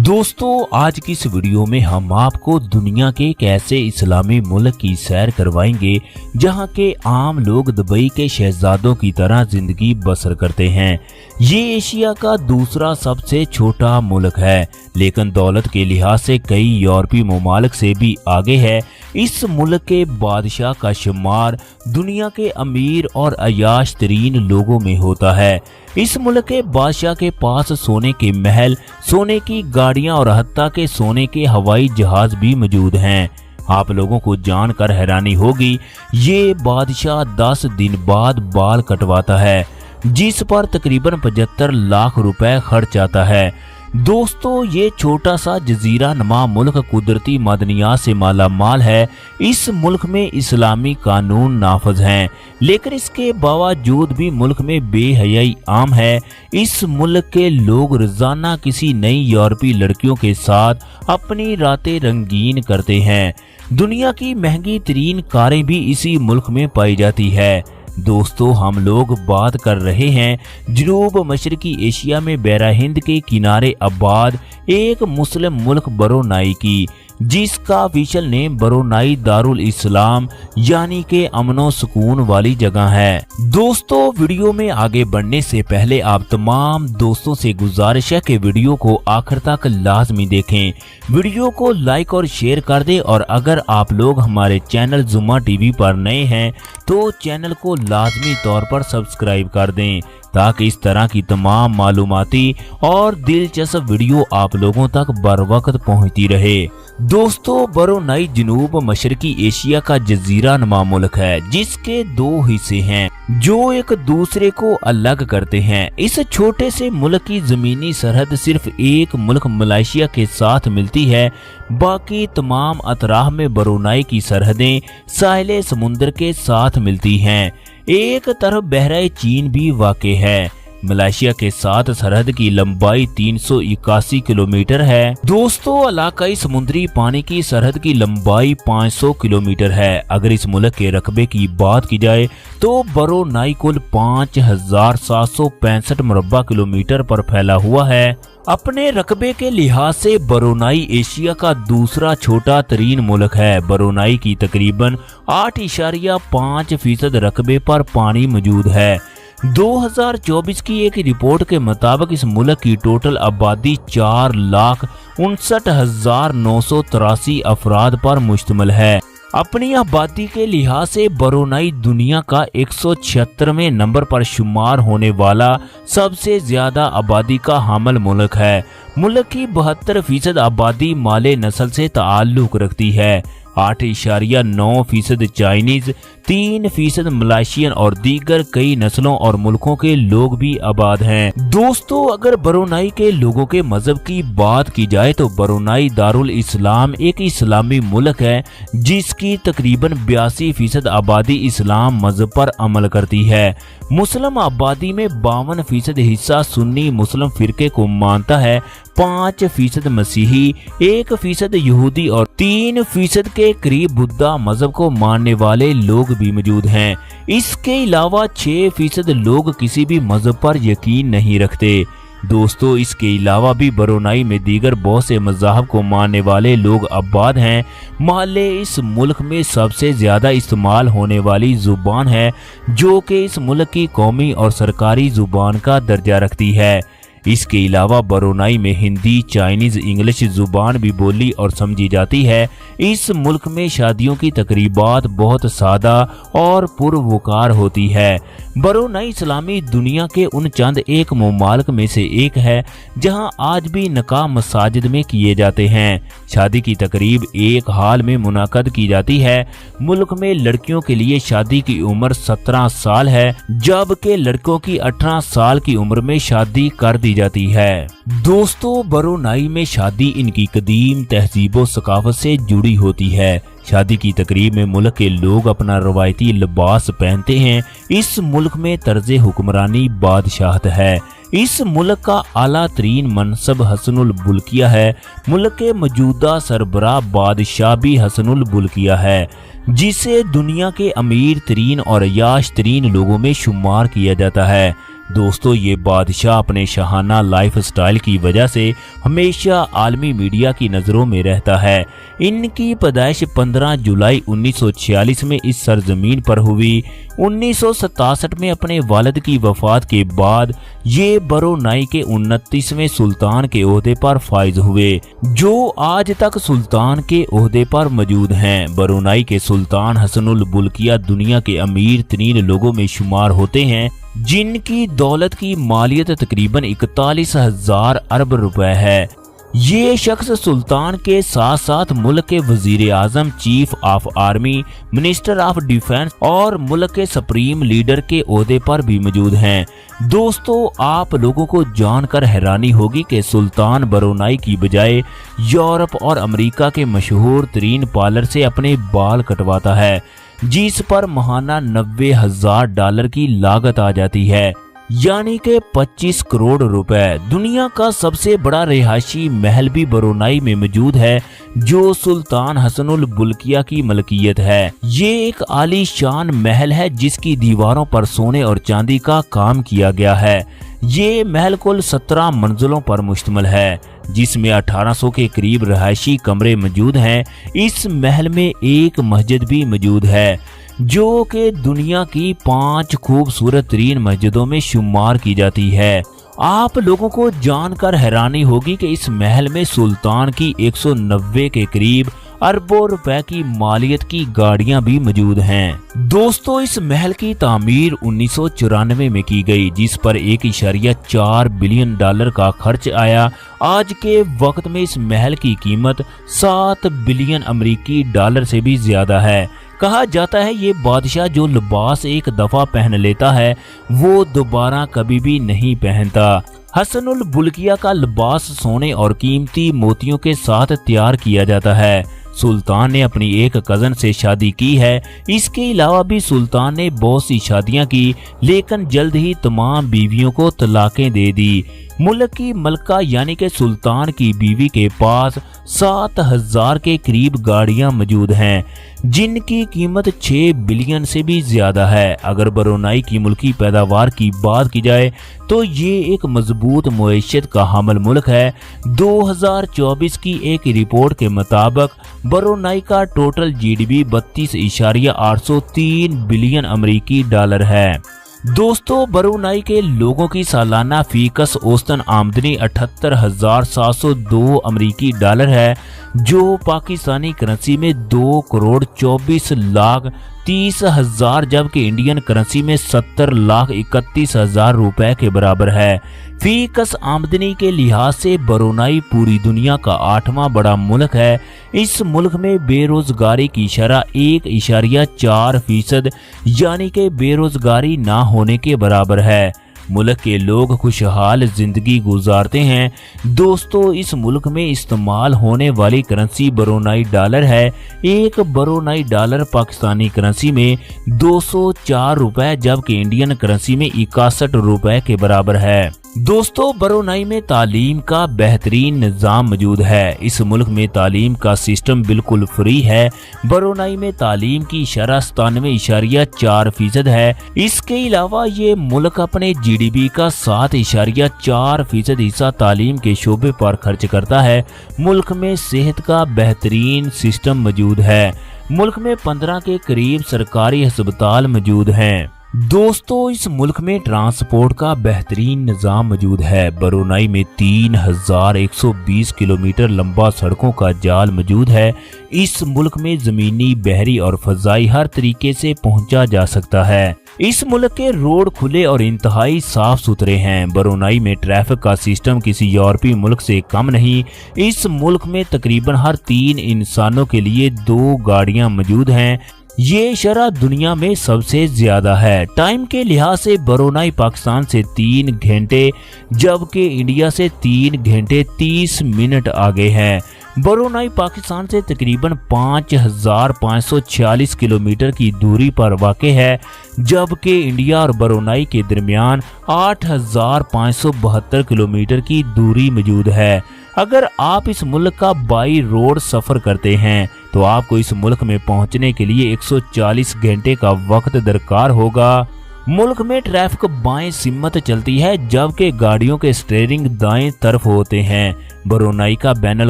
दोस्तों आज की इस वीडियो में हम आपको दुनिया के एक ऐसे इस्लामी मुल्क की सैर करवाएंगे जहां के आम लोग दुबई के शहजादों की तरह जिंदगी बसर करते हैं। ये एशिया का दूसरा सबसे छोटा मुल्क है, लेकिन दौलत के लिहाज से कई यूरोपीय ममालिक से भी आगे है। इस मुल्क के बादशाह का शुमार दुनिया के अमीर और अयाश तरीन लोगों में होता है। इस मुल्क के बादशाह के पास सोने के महल, सोने की गाड़ियां और हत्ता के सोने के हवाई जहाज भी मौजूद हैं। आप लोगों को जानकर हैरानी होगी, ये बादशाह 10 दिन बाद बाल कटवाता है, जिस पर तकरीबन 75 लाख रुपए खर्च आता है। दोस्तों ये छोटा सा जजीरा नुमा मुल्क कुदरती मादनियात से माला माल है। इस मुल्क में इस्लामी कानून नाफज हैं, लेकिन इसके बावजूद भी मुल्क में बेहयाई आम है। इस मुल्क के लोग रोजाना किसी नई यूरोपीय लड़कियों के साथ अपनी रातें रंगीन करते हैं। दुनिया की महंगी तरीन कारें भी इसी मुल्क में पाई जाती है। दोस्तों हम लोग बात कर रहे हैं जनूब मशरकी एशिया में बहरा हिंद के किनारे आबाद एक मुस्लिम मुल्क ब्रुनेई की, जिसका ऑफिशियल नेम ब्रुनेई दारुल इस्लाम यानी के अमनो सुकून वाली जगह है। दोस्तों वीडियो में आगे बढ़ने से पहले आप तमाम दोस्तों से गुजारिश है कि वीडियो को आखिर तक लाजमी देखें, वीडियो को लाइक और शेयर कर दें, और अगर आप लोग हमारे चैनल जुमा टीवी पर नए हैं तो चैनल को लाजमी तौर पर सब्सक्राइब कर दें, ताकि इस तरह की तमाम मालूमाती और दिलचस्प वीडियो आप लोगों तक बर वक्त पहुँचती रहे। दोस्तों ब्रुनेई जनूब मशरकी एशिया का जजीरा नुमा मुल्क है, जिसके 2 हिस्से हैं जो एक दूसरे को अलग करते हैं। इस छोटे से मुल्क की जमीनी सरहद सिर्फ एक मुल्क मलेशिया के साथ मिलती है, बाकी तमाम अतराफ में ब्रुनेई की सरहदें साहिल समुद्र के साथ मिलती हैं। एक तरफ बहरा चीन भी वाक़ है। मलेशिया के साथ सरहद की लंबाई 381 किलोमीटर है। दोस्तों इलाकाई समुद्री पानी की सरहद की लंबाई 500 किलोमीटर है। अगर इस मुल्क के रकबे की बात की जाए तो ब्रुनेई कुल 5765 मुरब्बा किलोमीटर पर फैला हुआ है। अपने रकबे के लिहाज से ब्रुनेई एशिया का दूसरा छोटा तरीन मुल्क है। ब्रुनेई की तकरीबन 8.5% रकबे पर पानी मौजूद है। 2024 की एक रिपोर्ट के मुताबिक इस मुल्क की टोटल आबादी 4,59,983 अफराद पर मुश्तमिल है। अपनी आबादी के लिहाज से ब्रुनेई दुनिया का 176वें नंबर पर शुमार होने वाला सबसे ज्यादा आबादी का हामिल मुल्क है। मुल्क की 72% आबादी माले नस्ल से ताल्लुक रखती है। 8.9% चाइनीज, 3% मलेशियन और दीगर कई नस्लों और मुल्कों के लोग भी आबाद हैं। दोस्तों अगर ब्रुनेई के लोगों के मजहब की बात की जाए तो ब्रुनेई दारुल इस्लाम एक इस्लामी मुल्क है, जिसकी तकरीबन 82% आबादी इस्लाम मजहब पर अमल करती है। मुस्लिम आबादी में 52% हिस्सा सुन्नी मुस्लिम फिरके को मानता है, 5% मसीही, 1% यहूदी और 3% के करीब बुद्धा मजहब को मानने वाले लोग भी मौजूद हैं। इसके अलावा 6% लोग किसी भी मजहब पर यकीन नहीं रखते। दोस्तों इसके अलावा भी ब्रुनेई में दीगर बहुत से मज़ाहब को मानने वाले लोग आबाद हैं। महल्ले इस मुल्क में सबसे ज्यादा इस्तेमाल होने वाली जुबान है, जो कि इस मुल्क की कौमी और सरकारी जुबान का दर्जा रखती है। इसके अलावा ब्रुनेई में हिंदी, चाइनीज, इंग्लिश जुबान भी बोली और समझी जाती है। इस मुल्क में शादियों की तकरीबात बहुत सादा और पुरवकार होती है। ब्रुनेई इस्लामी दुनिया के उन चंद एक ममालिक में से एक है जहां आज भी निकाह मसाजिद में किए जाते हैं। शादी की तकरीब एक हाल में मुनाकद की जाती है। मुल्क में लड़कियों के लिए शादी की उम्र 17 साल है, जबकि लड़कों की 18 साल की उम्र में शादी कर दी जाती है। दोस्तों ब्रुनेई में शादी इनकी कदीम तहजीब व सकाफत से जुड़ी होती है। शादी की तकरीब में मुल्क के लोग अपना रवायती लिबास पहनते हैं। इस मुल्क में तर्ज हुक्मरानी बादशाहत है। इस मुल्क का आला तरीन मनसब हसनुल बुल्किया है। मुल्क के मौजूदा सरबराह बादशाह भी हसनुल बुल्किया है, जिसे दुनिया के अमीर तरीन और अयाश तरीन लोगों में शुमार किया जाता है। दोस्तों ये बादशाह अपने शाहाना लाइफ स्टाइल की वजह से हमेशा आलमी मीडिया की नज़रों में रहता है। इनकी पैदाइश 15 जुलाई 1946 में इस सरजमीन पर हुई। 1967 में अपने वालिद की वफात के बाद ये ब्रुनेई के 29वें सुल्तान के ओहदे पर फाइज हुए, जो आज तक सुल्तान के ओहदे पर मौजूद हैं। ब्रुनेई के सुल्तान हसनुल बुल्किया दुनिया के अमीर तरीन लोगों में शुमार होते हैं, जिनकी दौलत की मालियत तकरीबन 41,000 अरब रुपए है। ये शख्स सुल्तान के साथ साथ मुल्क के वजीर आजम, chief of army, minister of defence और मुल्क के सुप्रीम लीडर के ओहदे पर भी मौजूद हैं। दोस्तों आप लोगों को जानकर हैरानी होगी कि सुल्तान ब्रुनेई की बजाय यूरोप और अमेरिका के मशहूर तरीन पार्लर से अपने बाल कटवाता है, जिस पर माहाना $90,000 की लागत आ जाती है, यानी कि 25 करोड़ रुपए। दुनिया का सबसे बड़ा रिहायशी महल भी ब्रुनेई में मौजूद है, जो सुल्तान हसनुल बुल्किया की मलकियत है। ये एक आलीशान महल है जिसकी दीवारों पर सोने और चांदी का काम किया गया है। ये महल कुल 17 मंजिलों पर मुश्तमिल है, जिसमें 1800 के करीब रिहायशी कमरे मौजूद हैं। इस महल में एक मस्जिद भी मौजूद है, जो कि दुनिया की 5 खूबसूरत तरीन मस्जिदों में शुमार की जाती है। आप लोगों को जानकर हैरानी होगी कि इस महल में सुल्तान की 190 के करीब अरबों रुपए की मालियत की गाड़ियां भी मौजूद हैं। दोस्तों इस महल की तामीर 1994 में की गई, जिस पर $1.4 बिलियन का खर्च आया। आज के वक्त में इस महल की कीमत $7 बिलियन अमेरिकी डॉलर से भी ज्यादा है। कहा जाता है ये बादशाह जो लिबास एक दफा पहन लेता है वो दोबारा कभी भी नहीं पहनता। हसनुल बुल्किया का लिबास सोने और कीमती मोतियों के साथ तैयार किया जाता है। सुल्तान ने अपनी एक कजन से शादी की है। इसके अलावा भी सुल्तान ने बहुत सी शादियां की, लेकिन जल्द ही तमाम बीवियों को तलाकें दे दी। मुल्क की मलका यानी कि सुल्तान की बीवी के पास 7,000 के करीब गाड़ियां मौजूद हैं, जिनकी कीमत 6 बिलियन से भी ज्यादा है। अगर ब्रुनेई की मुल्की पैदावार की बात की जाए तो ये एक मजबूत मुईशत का हामिल मुल्क है। 2024 की एक रिपोर्ट के मुताबिक ब्रुनेई का टोटल GDP 32.803 बिलियन अमेरिकी डॉलर है। दोस्तों ब्रुनेई के लोगों की सालाना फीकस औसतन आमदनी 78,702 अमेरिकी डॉलर है, जो पाकिस्तानी करेंसी में 2,24,30,000 जबकि इंडियन करेंसी में 70,31,000 रुपए के बराबर है। फीकस आमदनी के लिहाज से ब्रुनेई पूरी दुनिया का 8वां बड़ा मुल्क है। इस मुल्क में बेरोजगारी की शरह 1.4% यानी कि बेरोजगारी ना होने के बराबर है। मुल्क के लोग खुशहाल जिंदगी गुजारते हैं। दोस्तों इस मुल्क में इस्तेमाल होने वाली करेंसी ब्रुनेई डॉलर है। एक ब्रुनेई डॉलर पाकिस्तानी करेंसी में 204 रुपए जबकि इंडियन करेंसी में 61 रुपए के बराबर है। दोस्तों ब्रुनेई में तालीम का बेहतरीन निज़ाम मौजूद है। इस मुल्क में तालीम का सिस्टम बिल्कुल फ्री है। ब्रुनेई में तालीम की शरह 97.4% है। इसके अलावा ये मुल्क अपने GDP का 7.4% हिस्सा तालीम के शोबे पर खर्च करता है। मुल्क में सेहत का बेहतरीन सिस्टम मौजूद है। मुल्क में 15 के करीब सरकारी अस्पताल मौजूद हैं। दोस्तों इस मुल्क में ट्रांसपोर्ट का बेहतरीन निज़ाम मौजूद है। ब्रुनेई में 3,120 किलोमीटर लंबा सड़कों का जाल मौजूद है। इस मुल्क में ज़मीनी, बहरी और फ़ज़ाई हर तरीके से पहुंचा जा सकता है। इस मुल्क के रोड खुले और इंतहाई साफ सुथरे हैं। ब्रुनेई में ट्रैफिक का सिस्टम किसी यूरोपीय मुल्क से कम नहीं। इस मुल्क में तकरीबन हर 3 इंसानों के लिए 2 गाड़ियां मौजूद हैं। ये शरह दुनिया में सबसे ज्यादा है। टाइम के लिहाज से ब्रुनेई पाकिस्तान से 3 घंटे जबकि इंडिया से 3 घंटे 30 मिनट आगे है। ब्रुनेई पाकिस्तान से तकरीबन 5,546 किलोमीटर की दूरी पर वाक़ है, जबकि इंडिया और ब्रुनेई के दरमियान 8,572 किलोमीटर की दूरी मौजूद है। अगर आप इस मुल्क का बाई रोड सफ़र करते हैं तो आपको इस मुल्क में पहुंचने के लिए 140 घंटे का वक्त दरकार होगा। मुल्क में ट्रैफिक बाएं सिमत चलती है जबकि गाड़ियों के स्टीयरिंग दाएं तरफ होते हैं। ब्रुनेई का बैनुल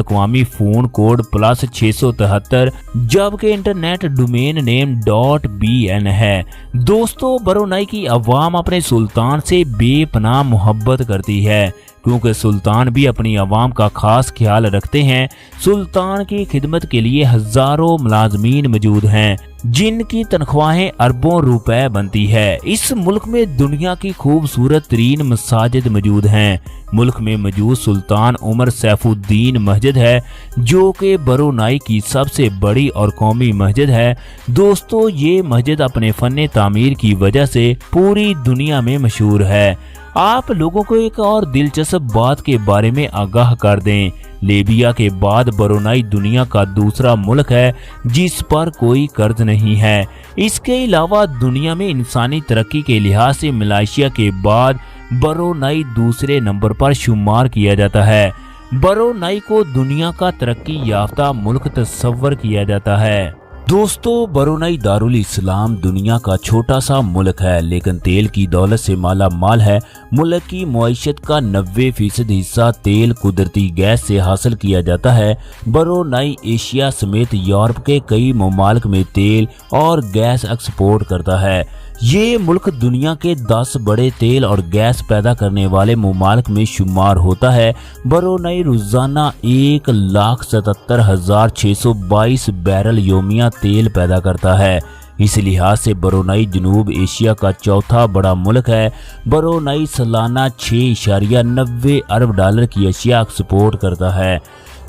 अक़वामी फ़ोन कोड +673 जबकि इंटरनेट डोमेन नेम .bn है। दोस्तों, ब्रुनेई की अवाम अपने सुल्तान से बेपनाह मोहब्बत करती है क्योंकि सुल्तान भी अपनी अवाम का खास ख्याल रखते हैं। सुल्तान की खिदमत के लिए हजारों मुलाजमीन मौजूद हैं जिनकी तनख्वाहें अरबों रुपए बनती है। इस मुल्क में दुनिया की खूबसूरत तरीन मसाजिद मौजूद हैं। मुल्क में मौजूद सुल्तान उमर सैफुद्दीन मस्जिद है जो कि ब्रुनेई की सबसे बड़ी और कौमी मस्जिद है। दोस्तों, ये मस्जिद अपने फन तामीर की वजह से पूरी दुनिया में मशहूर है। आप लोगों को एक और दिलचस्प बात के बारे में आगाह कर दें। लीबिया के बाद ब्रुनेई दुनिया का दूसरा मुल्क है जिस पर कोई कर्ज नहीं है। इसके अलावा दुनिया में इंसानी तरक्की के लिहाज से मलेशिया के बाद ब्रुनेई दूसरे नंबर पर शुमार किया जाता है। ब्रुनेई को दुनिया का तरक्की याफ्ता मुल्क तस्वर किया जाता है। दोस्तों, ब्रुनेई दारुल इस्लाम दुनिया का छोटा सा मुल्क है लेकिन तेल की दौलत से माला माल है। मुल्क की मईशत का 90% हिस्सा तेल कुदरती गैस से हासिल किया जाता है। ब्रुनेई एशिया समेत यूरोप के कई ममालिक में तेल और गैस एक्सपोर्ट करता है। ये मुल्क दुनिया के 10 बड़े तेल और गैस पैदा करने वाले ममालिक में शुमार होता है। ब्रुनेई रोजाना 1,77,622 बैरल योमिया तेल पैदा करता है। इस लिहाज से ब्रुनेई जनूब एशिया का चौथा बड़ा मुल्क है। ब्रुनेई सालाना $6.90 अरब की अशिया एक्सपोर्ट करता है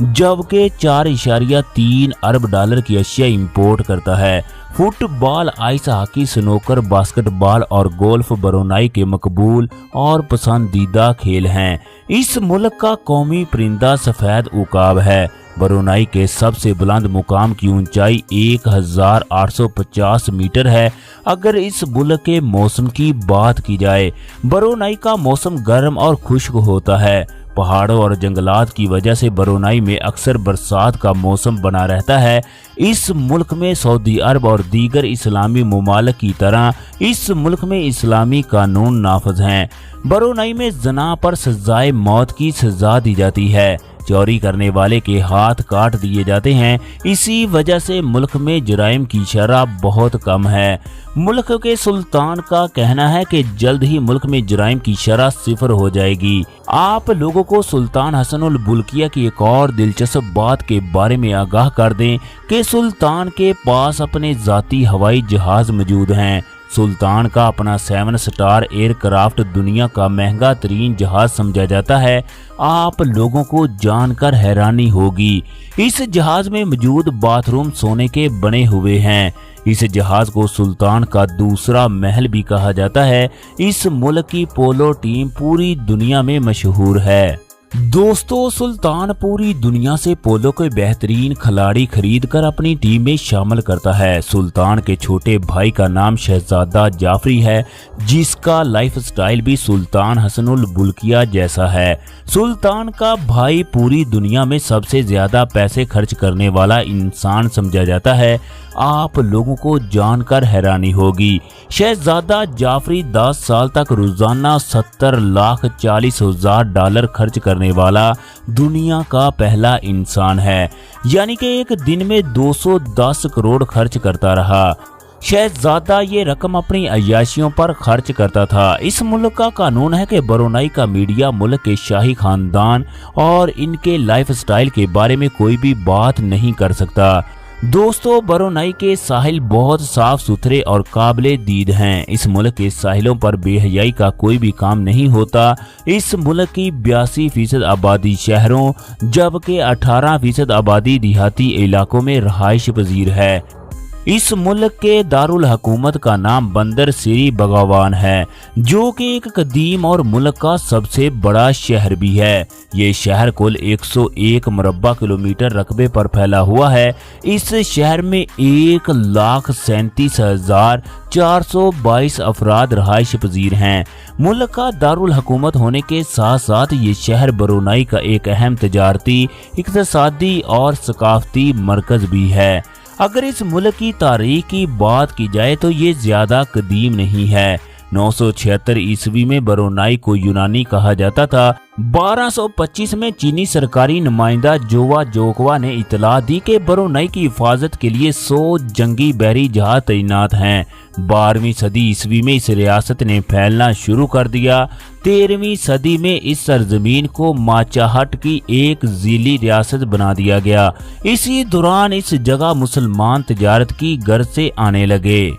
जबकि $4.3 अरब की अशिया इंपोर्ट करता है। Football, ice hockey, snooker, basketball और गोल्फ ब्रुनेई के मकबूल और पसंदीदा खेल हैं। इस मुल्क का कौमी परिंदा सफेद उकाब है। ब्रुनेई के सबसे बुलंद मुकाम की ऊंचाई 1850 मीटर है। अगर इस मुल्क के मौसम की बात की जाए, ब्रुनेई का मौसम गर्म और खुश्क होता है। पहाड़ों और जंगलात की वजह से ब्रुनेई में अक्सर बरसात का मौसम बना रहता है। इस मुल्क में सऊदी अरब और दीगर इस्लामी ममालिक की तरह इस मुल्क में इस्लामी कानून नाफज हैं। ब्रुनेई में ज़ना पर सजाए मौत की सजा दी जाती है। चोरी करने वाले के हाथ काट दिए जाते हैं। इसी वजह से मुल्क में जराइम की शरह बहुत कम है। मुल्क के सुल्तान का कहना है कि जल्द ही मुल्क में जराइम की शरह 0 हो जाएगी। आप लोगों को सुल्तान हसनुल बुल्किया की एक और दिलचस्प बात के बारे में आगाह कर दें कि सुल्तान के पास अपने जाती हवाई जहाज मौजूद हैं। सुल्तान का अपना 7 स्टार एयरक्राफ्ट दुनिया का महंगा तरीन जहाज समझा जाता है। आप लोगों को जानकर हैरानी होगी, इस जहाज में मौजूद बाथरूम सोने के बने हुए हैं। इस जहाज को सुल्तान का दूसरा महल भी कहा जाता है। इस मुल्क की पोलो टीम पूरी दुनिया में मशहूर है। दोस्तों, सुल्तान पूरी दुनिया से पोलो के बेहतरीन खिलाड़ी खरीदकर अपनी टीम में शामिल करता है। सुल्तान के छोटे भाई का नाम शहजादा जाफरी है जिसका लाइफस्टाइल भी सुल्तान हसनुल बुल्किया जैसा है। सुल्तान का भाई पूरी दुनिया में सबसे ज्यादा पैसे खर्च करने वाला इंसान समझा जाता है। आप लोगों को जानकर हैरानी होगी, शहजादा जाफरी 10 साल तक रोजाना $70,40,000 खर्च करने वाला दुनिया का पहला इंसान है, यानी कि एक दिन में 210 करोड़ खर्च करता रहा। शहजादा ये रकम अपनी अय्याशियों पर खर्च करता था। इस मुल्क का कानून है कि ब्रुनेई का मीडिया मुल्क के शाही खानदान और इनके लाइफस्टाइल के बारे में कोई भी बात नहीं कर सकता। दोस्तों, ब्रुनेई के साहिल बहुत साफ सुथरे और काबिले दीद हैं। इस मुल्क के साहिलों पर बेहयाई का कोई भी काम नहीं होता। इस मुल्क की 82% आबादी शहरों जबकि 18% आबादी देहाती इलाकों में रहाइश पजीर है। इस मुल्क के दारुल हुकूमत का नाम बंदर सिरी बगावान है जो कि एक कदीम और मुल्क का सबसे बड़ा शहर भी है। ये शहर कुल 101 मुरब्बा किलोमीटर रकबे पर फैला हुआ है। इस शहर में 1,37,422 अफराद रहाइश पजीर हैं। मुल्क का दारुल हुकूमत होने के साथ साथ ये शहर ब्रुनेई का एक अहम तजारती, इक़्तिसादी और सकाफती मरकज भी है। अगर इस मुल्क की तारीख की बात की जाए तो ये ज्यादा कदीम नहीं है। 976 ईस्वी में ब्रुनाई को यूनानी कहा जाता था। 1225 में चीनी सरकारी नुमाइंदा जोवा जोकवा ने इतला दी कि ब्रुनाई की हिफाजत के लिए 100 जंगी बहरी जहाज तैनात हैं। 12वीं सदी ईस्वी में इस रियासत ने फैलना शुरू कर दिया। 13वीं सदी में इस सरजमीन को माचाहट की एक ज़िली रियासत बना दिया गया। इसी दौरान इस जगह मुसलमान तिजारत की गर्ज से आने लगे।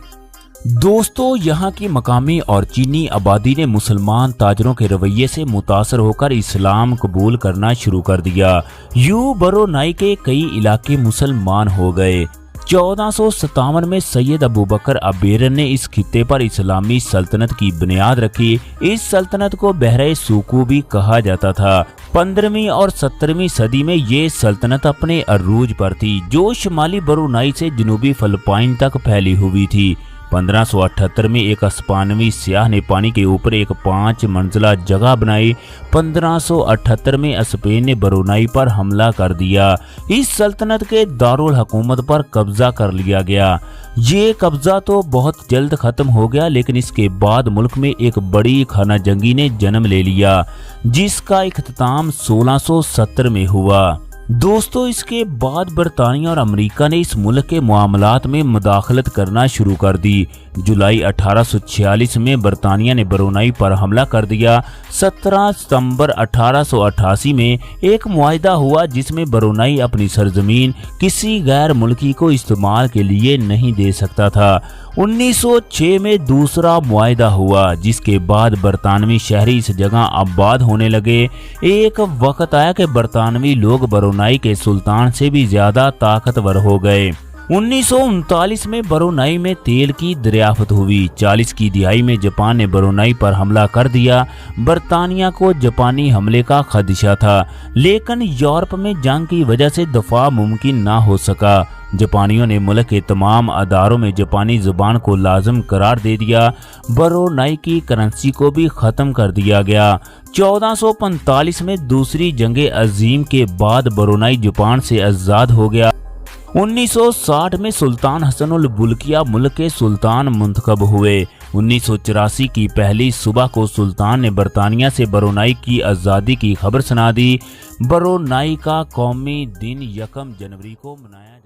दोस्तों, यहाँ की मकामी और चीनी आबादी ने मुसलमान ताजरों के रवैये से मुतासर होकर इस्लाम कबूल करना शुरू कर दिया। यूं ब्रुनाई के कई इलाके मुसलमान हो गए। 1457 में सैयद अबू बकर अबेरन ने इस खित्ते पर इस्लामी सल्तनत की बुनियाद रखी। इस सल्तनत को बहरे सूकू भी कहा जाता था। 15वीं और 17वीं सदी में ये सल्तनत अपने अरूज पर थी, जो शुमाली ब्रुनाई से जनूबी फिलिपाइन तक फैली हुई थी। 1578 में एक स्पेनी सियाह ने पानी के ऊपर एक 5 मंजिला जगह बनाई। 1578 में स्पेन ने ब्रुनाई पर हमला कर दिया। इस सल्तनत के दारुल हुकूमत पर कब्जा कर लिया गया। ये कब्जा तो बहुत जल्द खत्म हो गया, लेकिन इसके बाद मुल्क में एक बड़ी खाना जंगी ने जन्म ले लिया, जिसका इख्तिताम 1670 में हुआ। दोस्तों, इसके बाद बरतानिया और अमेरिका ने इस मुल्क के मामलात में मुदाखलत करना शुरू कर दी। जुलाई 1846 में बरतानिया ने ब्रुनाई पर हमला कर दिया। 17 सितंबर 1888 में एक मुआहिदा हुआ, जिसमें ब्रुनाई अपनी सरजमीन किसी गैर मुल्की को इस्तेमाल के लिए नहीं दे सकता था। 1906 में दूसरा मुआहिदा हुआ, जिसके बाद बरतानवी शहरी इस जगह आबाद होने लगे। एक वक्त आया कि बरतानवी लोग ब्रुनाई के सुल्तान से भी ज्यादा ताकतवर हो गए। 1939 में ब्रुनाई में तेल की दरियाफ्त हुई। 40 की दिहाई में जापान ने ब्रुनाई पर हमला कर दिया। बरतानिया को जापानी हमले का खदशा था, लेकिन यूरोप में जंग की वजह से दफा मुमकिन ना हो सका। जापानियों ने मुल्क के तमाम अदारों में जापानी जुबान को लाजम करार दे दिया। ब्रुनाई की करेंसी को भी ख़त्म कर दिया गया। 1445 में दूसरी जंग अजीम के बाद ब्रुनाई जापान से आज़ाद हो गया। 1960 में सुल्तान हसन उल बुल्किया मुल्क के सुल्तान मुंतखब हुए। 1984 की पहली सुबह को सुल्तान ने बरतानिया से ब्रुनाई की आज़ादी की खबर सुना दी। ब्रुनाई का कौमी दिन 1 जनवरी को मनाया